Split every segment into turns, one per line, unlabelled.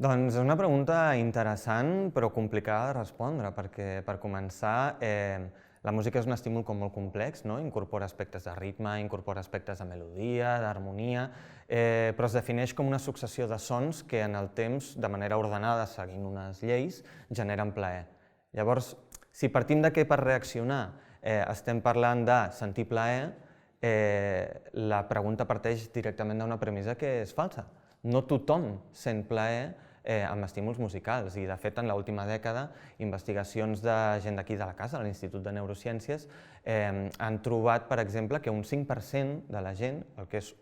Doncs és una pregunta interessant però complicada de respondre, perquè per començar la música és un estímul com molt complex, no? Incorpora aspectes de ritme, incorpora aspectes de melodia, d'harmonia, però es defineix com una successió de sons que en el temps, de manera ordenada, seguint unes lleis, generen plaer. Llavors, si partim de que per reaccionar estem parlant de sentir plaer, la pregunta parteix directament d'una premissa que és falsa. No tothom sent plaer amb estímuls musicals i, de fet, en l'última dècada, investigacions de gent d'aquí de la casa, de l'Institut de Neurociències, han trobat, per exemple, que un 5% de la gent, el que és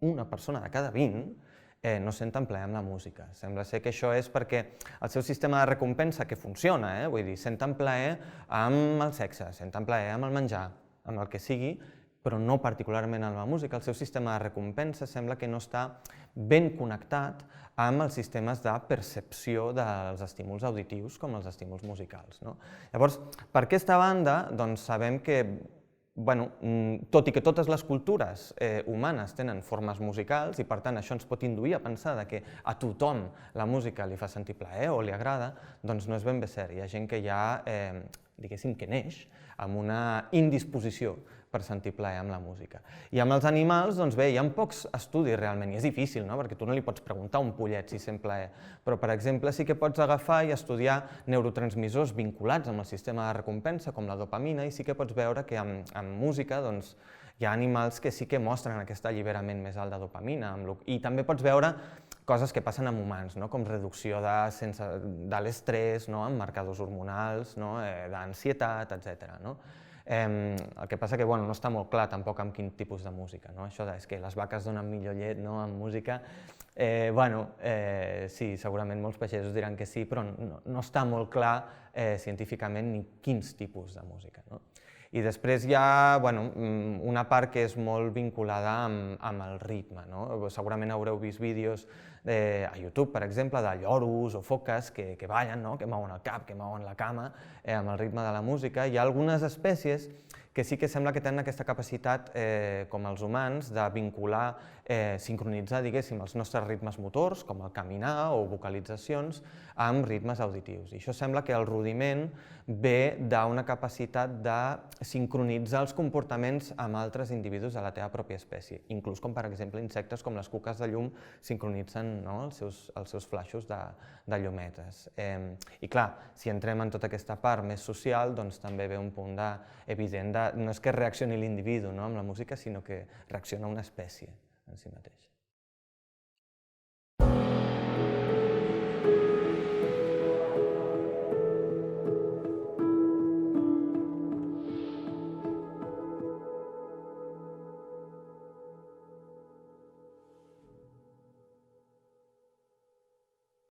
una persona de cada 20, no senten plaer amb la música. Sembla ser que això és perquè el seu sistema de recompensa, que funciona, vull dir, senten plaer amb el sexe, senten plaer amb el menjar, amb el que sigui, però no particularment amb la música. El seu sistema de recompensa sembla que no està ben connectat amb els sistemes de percepció dels estímuls auditius com els estímuls musicals. Llavors, per aquesta banda, doncs sabem que, tot i que totes les cultures humanes tenen formes musicals i, per tant, això ens pot induir a pensar que a tothom la música li fa sentir plaer o li agrada, doncs no és ben bé cert. Hi ha gent que ja, diguéssim, que neix amb una indisposició per sentir plaer amb la música. I amb els animals, doncs bé, hi ha pocs estudis realment, i és difícil, perquè tu no li pots preguntar a un pollet si sent plaer, però, per exemple, sí que pots agafar i estudiar neurotransmissors vinculats amb el sistema de recompensa, com la dopamina, i sí que pots veure que amb música hi ha animals que sí que mostren aquest alliberament més alt de dopamina, i també pots veure coses que passen amb humans, com reducció de l'estrès, amb marcadors hormonals, d'ansietat, etc. El que passa que no està molt clar tampoc amb quin tipus de música. Això és que les vaques donen millor llet amb música, sí, segurament molts pagesos diran que sí, però no està molt clar científicament ni quins tipus de música. I després hi ha una part que és molt vinculada amb el ritme. Segurament haureu vist vídeos a YouTube, per exemple, de lloros o foques que ballen, que mouen el cap, que mouen la cama amb el ritme de la música. Hi ha algunes espècies que sí que sembla que tenen aquesta capacitat, com els humans, de vincular, sincronitzar, diguéssim, els nostres ritmes motors, com el caminar o vocalitzacions, amb ritmes auditius. I això sembla que el rudiment ve d'una capacitat de sincronitzar els comportaments amb altres individus de la teva pròpia espècie, inclús com, per exemple, insectes com les cuques de llum sincronitzen els seus flaixos de llumetes. I clar, si entrem en tota aquesta part més social, doncs també ve un punt evident de no és que reaccioni l'individu amb la música, sinó que reacciona una espècie en si mateix.